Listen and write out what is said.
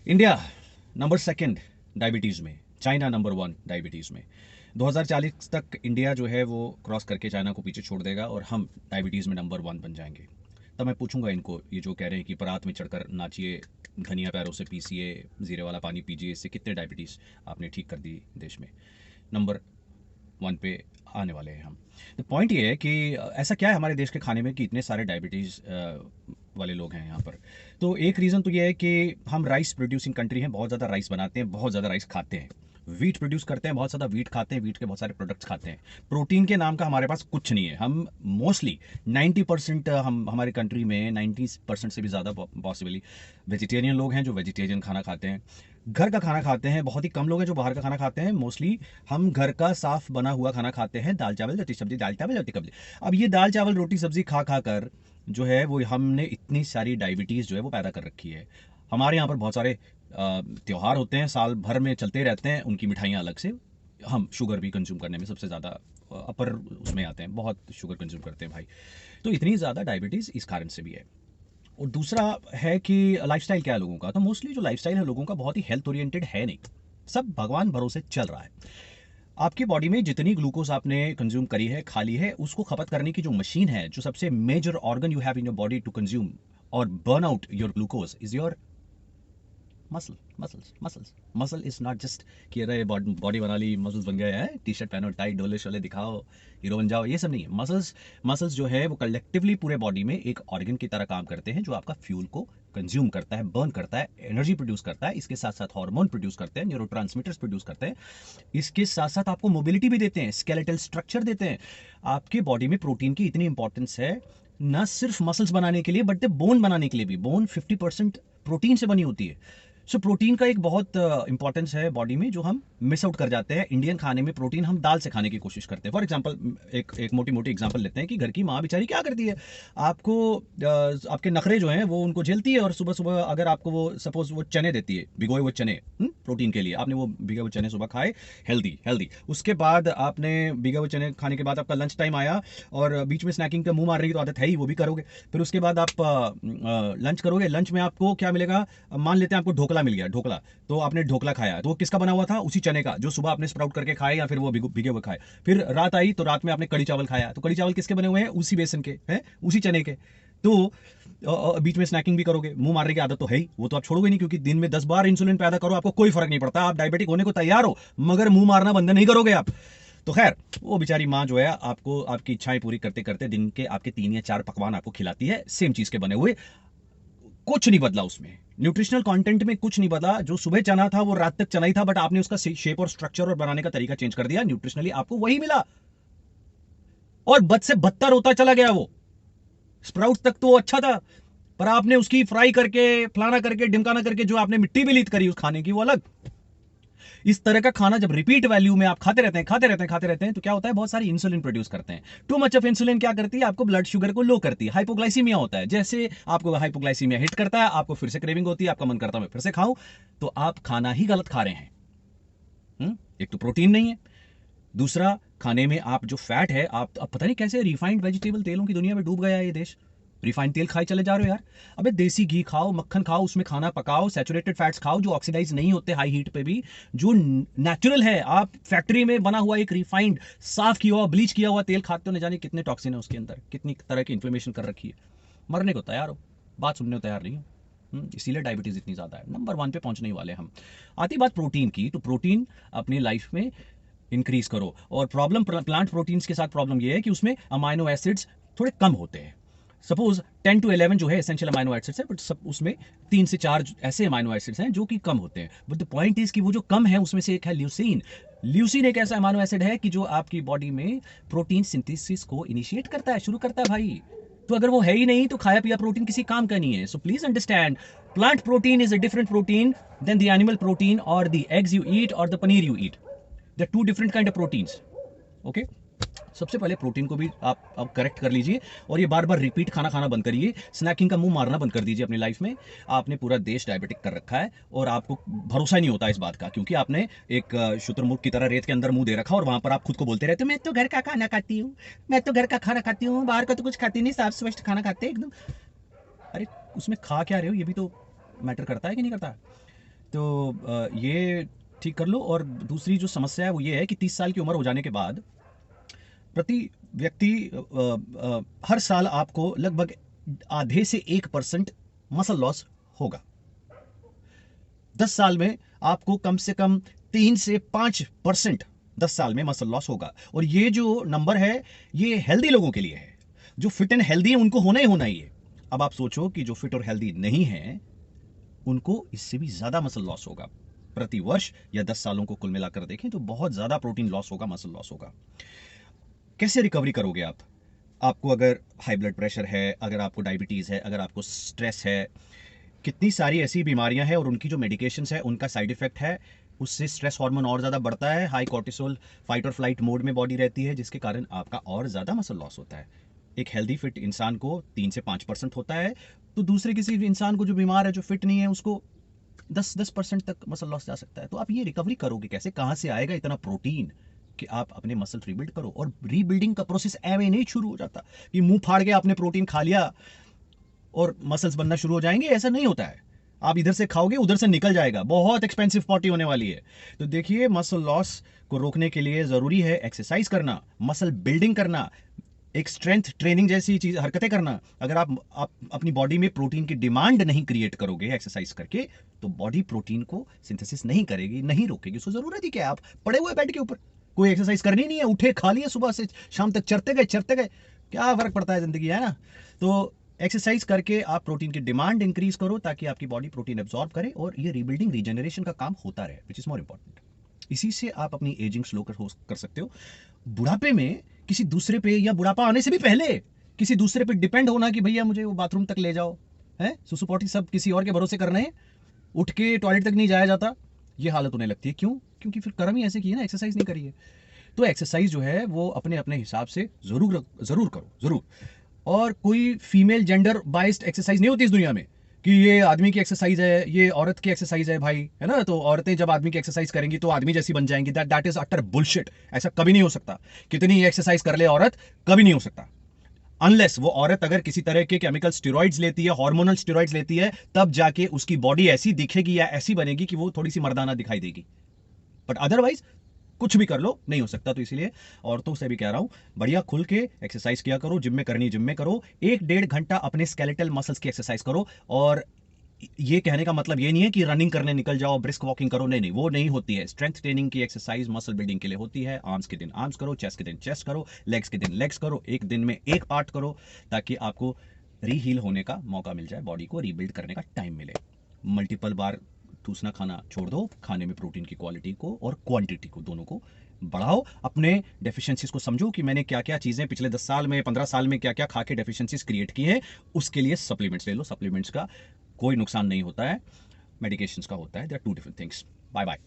India number second diabetes में, China number one diabetes में। 2040 तक इंडिया जो है वो क्रॉस करके चाइना को पीछे छोड़ देगा और हम डायबिटीज़ में नंबर वन बन जाएंगे। तब मैं पूछूंगा इनको, ये जो कह रहे हैं कि परात में चढ़कर नाचिए, धनिया पैरों से पीसिए, जीरे वाला पानी पीजिए, इससे कितने डायबिटीज़ आपने ठीक कर दी देश में। नंबर वन पे आने वाले हैं हम। तो पॉइंट ये है कि ऐसा क्या है हमारे देश के खाने में कि इतने सारे डायबिटीज़ वाले लोग हैं यहाँ पर। तो एक रीज़न तो ये है कि हम राइस प्रोड्यूसिंग कंट्री हैं, बहुत ज़्यादा राइस बनाते हैं, बहुत ज़्यादा राइस खाते हैं। वीट प्रोड्यूस करते हैं, बहुत ज़्यादा वीट खाते हैं, वीट के बहुत सारे प्रोडक्ट्स खाते हैं। प्रोटीन के नाम का हमारे पास कुछ नहीं है। हम मोस्टली 90% हम हमारे कंट्री में 90% से भी ज़्यादा पॉसिबली वेजिटेरियन लोग हैं जो वेजिटेरियन खाना खाते हैं, घर का खाना खाते हैं। बहुत ही कम लोग हैं जो बाहर का खाना खाते हैं। मोस्टली हम घर का साफ बना हुआ खाना खाते हैं, दाल चावल रोटी सब्जी, दाल चावल रोटी सब्जी। अब ये दाल चावल रोटी सब्जी खा खा कर जो है वो हमने इतनी सारी डायबिटीज़ जो है वो पैदा कर रखी है। हमारे यहाँ पर बहुत सारे त्योहार होते हैं, साल भर में चलते रहते हैं, उनकी मिठाइयाँ अलग से। हम शुगर भी कंज्यूम करने में सबसे ज़्यादा अपर उसमें आते हैं, बहुत शुगर कंज्यूम करते हैं भाई। तो इतनी ज़्यादा डायबिटीज़ इस कारण से भी है। और दूसरा है कि लाइफस्टाइल क्या है लोगों का। तो मोस्टली जो लाइफस्टाइल है लोगों का बहुत ही हेल्थ ओरिएंटेड है नहीं, सब भगवान भरोसे चल रहा है। आपकी बॉडी में जितनी ग्लूकोज आपने कंज्यूम करी है, खा ली है, उसको खपत करने की जो मशीन है, जो सबसे major organ you have in your body to consume और burn out your glucose is your muscle is not just कि अरे बॉडी बना ली, मसल्स बन गए हैं, टी शर्ट पहनो, टाइट डोले शोले दिखाओ, हीरो बन जाओ, ये सब नहीं है। मसल्स जो है वो कलेक्टिवली पूरे बॉडी में एक ऑर्गन की तरह काम करते हैं, जो आपका फ्यूल को कंज्यूम करता है, बर्न करता है, एनर्जी प्रोड्यूस करता है। इसके साथ साथ हार्मोन प्रोड्यूस करते हैं, न्यूरोट्रांसमीटर्स प्रोड्यूस करते हैं। इसके साथ साथ आपको मोबिलिटी भी देते हैं, स्केलेटल स्ट्रक्चर देते हैं। आपके बॉडी में प्रोटीन की इतनी इंपॉर्टेंस है, ना सिर्फ मसल्स बनाने के लिए बट बोन बनाने के लिए भी। बोन 50% प्रोटीन से बनी होती है। सो प्रोटीन का एक बहुत इंपॉर्टेंस है बॉडी में, जो हम मिस आउट कर जाते हैं। इंडियन खाने में प्रोटीन हम दाल से खाने की कोशिश करते हैं। फॉर एग्जांपल एक मोटी मोटी एग्जांपल लेते हैं कि घर की माँ बेचारी क्या करती है, आपको आपके नखरे जो हैं वो उनको झेलती है, और सुबह सुबह अगर आपको वो सपोज वो चने देती है, भिगोए हुए चने, प्रोटीन के लिए आपने वो भिगे हुए चने सुबह खाए, हेल्दी हेल्दी। उसके बाद आपने भिगे हुए चने खाने के बाद आपका लंच टाइम आया और बीच में स्नैकिंग का मुंह मारने की तो आदत है ही, वो भी करोगे। फिर उसके बाद आप लंच करोगे, लंच में आपको क्या मिलेगा, मान लेते हैं आपको ढोकला मिल गया, ढोकला। तो आपने ढोकला खाया, तो वो किसका बना हुआ था, उसी चने का जो सुबह आपने स्प्राउट करके खाए या फिर वो भिगे हुए खाए। फिर रात आई तो रात में आपने कड़ी चावल खाया, तो कड़ी चावल किसके बने हुए हैं, उसी बेसन के हैं, उसी चने के। तो बीच में स्नैकिंग भी करोगे, मुंह मारने की आदत तो है ही, वो तो आप छोड़ोगे नहीं, क्योंकि दिन में 10 बार इंसुलिन पैदा करो आपको कोई फर्क नहीं पड़ता, आप डायबिटिक होने को तैयार हो, मगर मुंह मारना बंद नहीं करोगे आप। तो खैर, वो बेचारी माँ जो है आपको आपकी इच्छाएं पूरी करते करते दिन के आपके 3 या 4 पकवान आपको खिलाती है, सेम चीज के बने हुए, कुछ नहीं बदला उसमें, न्यूट्रिशनल कंटेंट में कुछ नहीं बदला। जो सुबह चना था वो रात तक चना ही था, बट आपने उसका शेप और स्ट्रक्चर और बनाने का तरीका चेंज कर दिया, न्यूट्रिशनली आपको वही मिला, और बद से बदतर होता चला गया वो। स्प्राउट तक तो अच्छा था, पर आपने उसकी फ्राई करके, फलाना करके, ढिमकाना करके, जो आपने मिट्टी भी लीद करी उस खाने की, वो अलग। इस तरह का खाना जब रिपीट वैल्यू में आप खाते रहते हैं, तो क्या होता है, बहुत सारी इंसुलिन प्रोड्यूस करते हैं। टू मच ऑफ इंसुलिन क्या करती है, आपको ब्लड शुगर को लो करती है, हाइपोग्लाइसीमिया होता है। जैसे आपको हाइपोग्लाइसीमिया हिट करता है, आपको फिर से क्रेविंग होती है, आपका मन करता है मैं फिर से खाऊं, तो आप खाना ही गलत खा रहे हैं। एक तो प्रोटीन नहीं है, दूसरा खाने में आप जो फैट है, आप अब पता नहीं कैसे रिफाइंड वेजिटेबल तेलों की दुनिया में डूब गया है ये देश। रिफाइंड तेल खाए चले जा रहे हो यार। अबे देसी घी खाओ, मक्खन खाओ, उसमें खाना पकाओ, सैचुरेटेड फैट्स खाओ जो ऑक्सीडाइज नहीं होते हाई हीट पे भी, जो नेचुरल है। आप फैक्ट्री में बना हुआ एक रिफाइंड, साफ किया हुआ, ब्लीच किया हुआ तेल खाते हो, न जाने कितने टॉक्सिन है उसके अंदर, कितनी तरह की इन्फ्लेमेशन कर रखी है। मरने को तैयार हो, बात सुनने को तैयार नहीं हो। इसीलिए डायबिटीज इतनी ज्यादा है। नंबर 1 पे पहुंचने वाले हम। आती बात प्रोटीन की, तो प्रोटीन अपनी लाइफ में इंक्रीज करो। और प्रॉब्लम प्लांट प्रोटीन्स के साथ प्रॉब्लम ये है कि उसमें अमाइनो एसिड्स थोड़े कम होते हैं। सपोज 10 to 11 जो है एसेंशियल अमाइनो एसिड्स है, बट सब उसमें 3 से 4 ऐसे अमाइनो एसिड्स हैं जो कि कम होते हैं। बट द पॉइंट इज कि वो जो कम है उसमें से एक है ल्यूसीन। ल्यूसीन एक ऐसा अमाइनो एसिड है कि जो आपकी बॉडी में प्रोटीन सिंथेसिस को इनिशिएट करता है, शुरू करता है भाई। तो अगर वो है ही नहीं तो खाया पिया प्रोटीन किसी काम का नहीं है। So please understand, plant protein is a different protein than the animal protein और द एग्स यू ईट और the paneer you eat. They two different kind of proteins. Okay, सबसे पहले प्रोटीन को भी आप करेक्ट कर लीजिए, और ये बार बार रिपीट खाना खाना बंद करिए, स्नैकिंग का मुंह मारना बंद कर दीजिए अपनी लाइफ में। आपने पूरा देश डायबिटिक कर रखा है और आपको भरोसा नहीं होता इस बात का, क्योंकि आपने एक शुतुरमुर्ग की तरह रेत के अंदर मुंह दे रखा, और वहां पर आप खुद को बोलते रहते, मैं तो घर का खाना खाती हूँ, मैं तो घर का खाना खाती हूँ, बाहर का तो कुछ खाती नहीं, साफ स्वच्छ खाना खाते एकदम। अरे उसमें खा क्या रहे हो, ये भी तो मैटर करता है कि नहीं करता। तो ये ठीक कर लो। और दूसरी जो समस्या है वो ये है कि 30 साल की उम्र हो जाने के बाद प्रति व्यक्ति हर साल आपको लगभग आधे से 1% मसल लॉस होगा। 10 साल में आपको कम से कम 3 से 5% 10 साल में मसल लॉस होगा। और ये जो नंबर है ये हेल्दी लोगों के लिए है। जो फिट एंड हेल्दी है उनको होना ही है। अब आप सोचो कि जो फिट और हेल्दी नहीं है उनको इससे भी ज्यादा मसल लॉस होगा प्रति वर्ष, या 10 सालों को कुल मिलाकर देखें तो बहुत ज्यादा प्रोटीन लॉस होगा, मसल लॉस होगा। कैसे रिकवरी करोगे आप? आपको अगर हाई ब्लड प्रेशर है, अगर आपको डायबिटीज है, अगर आपको स्ट्रेस है, कितनी सारी ऐसी बीमारियां हैं और उनकी जो मेडिकेशंस है उनका साइड इफेक्ट है। उससे स्ट्रेस हार्मोन और ज्यादा बढ़ता है, हाई कॉर्टिसोल फाइट और फ्लाइट मोड में बॉडी रहती है, जिसके कारण आपका और ज्यादा मसल लॉस होता है। एक हेल्दी फिट इंसान को 3 से 5% होता है, तो दूसरे किसी भी इंसान को जो बीमार है, जो फिट नहीं है, उसको 10% तक मसल लॉस जा सकता है। तो आप ये रिकवरी करोगे कैसे? कहां से आएगा इतना प्रोटीन कि आप अपने मसल रीबिल्ड करो? और रीबिल्डिंग का प्रोसेस ऐवे नहीं शुरू हो जाता कि मुंह फाड़ के आपने प्रोटीन खा लिया और मसल्स बनना शुरू हो जाएंगे। ऐसा नहीं होता है। आप इधर से खाओगे उधर से निकल जाएगा, बहुत एक्सपेंसिव पार्टी होने वाली है। तो देखिए, मसल लॉस को रोकने के लिए जरूरी है एक्सरसाइज करना, मसल बिल्डिंग करना, एक स्ट्रेंथ ट्रेनिंग जैसी चीज हरकतें करना। अगर आप अपनी बॉडी में प्रोटीन की डिमांड नहीं क्रिएट करोगे एक्सरसाइज करके, तो बॉडी प्रोटीन को सिंथेसिस नहीं करेगी, नहीं रोकेगी। उसको जरूरत ही क्या है? आप पड़े हुए बेड के ऊपर, कोई एक्सरसाइज करनी नहीं है, उठे खा लिए सुबह से शाम तक, चरते गए, क्या फर्क पड़ता है जिंदगी, है ना? तो एक्सरसाइज करके आप प्रोटीन की डिमांड इंक्रीज करो ताकि आपकी बॉडी प्रोटीन एब्जॉर्ब करे और ये रीबिल्डिंग रीजनरेशन का काम होता रहे, विच इज मोर इंपॉर्टेंट। इसी से आप अपनी एजिंग स्लो कर सकते हो। बुढ़ापे में किसी दूसरे पे, या बुढ़ापा आने से भी पहले किसी दूसरे पे डिपेंड होना कि भैया मुझे वो बाथरूम तक ले जाओ, है सुसु पोटी सब किसी और के भरोसे करने हैं, उठ के टॉयलेट तक नहीं जाया जाता, ये हालत होने लगती है। क्यों? क्योंकि फिर कर्म ही ऐसे किए ना, एक्सरसाइज नहीं करी है। तो एक्सरसाइज जो है वो अपने अपने हिसाब से जरूर जरूर करो, जरूर। और कोई फीमेल जेंडर बाइस्ड एक्सरसाइज नहीं होती इस दुनिया में कि ये आदमी की एक्सरसाइज है, ये औरत की एक्सरसाइज है, भाई, है ना? तो औरतें जब आदमी की एक्सरसाइज करेंगी तो आदमी जैसी बन जाएंगी। That is utter bullshit. ऐसा कभी नहीं हो सकता। कितनी एक्सरसाइज कर ले औरत, कभी नहीं हो सकता। अनलेस वो औरत अगर किसी तरह के केमिकल स्टेरॉइड्स लेती है, हार्मोनल स्टेरॉइड्स लेती है, तब जाके उसकी बॉडी ऐसी दिखेगी या ऐसी बनेगी कि वो थोड़ी सी मर्दाना दिखाई देगी। बट अदरवाइज कुछ भी कर लो, नहीं हो सकता। तो इसीलिए औरतों से भी कह रहा हूं, बढ़िया खुल के एक्सरसाइज किया करो, जिम में करनी जिम में करो, 1-1.5 घंटा अपने स्केलेटल मसल्स की एक्सरसाइज करो। और ये कहने का मतलब ये नहीं है कि रनिंग करने निकल जाओ, ब्रिस्क वॉकिंग करो, नहीं, वो नहीं होती है। स्ट्रेंथ ट्रेनिंग की एक्सरसाइज मसल बिल्डिंग के लिए होती है। आर्म्स के दिन आर्म्स करो, चेस्ट के दिन चेस्ट करो, लेग्स के दिन लेग्स करो, एक दिन में एक पार्ट करो, ताकि आपको रीहील होने का मौका मिल जाए, बॉडी को रीबिल्ड करने का टाइम मिले। मल्टीपल बार ठूसना खाना छोड़ दो, खाने में प्रोटीन की क्वालिटी को और क्वांटिटी को, दोनों को बढ़ाओ। अपने डेफिशिएंसीज को समझो कि मैंने क्या क्या चीजें पिछले 10 साल में, 15 साल में क्या क्या खा के डेफिशिएंसीज क्रिएट की है। उसके लिए सप्लीमेंट्स ले लो। सप्लीमेंट्स का कोई नुकसान नहीं होता है, मेडिकेशंस का होता है। They are two different things. Bye bye.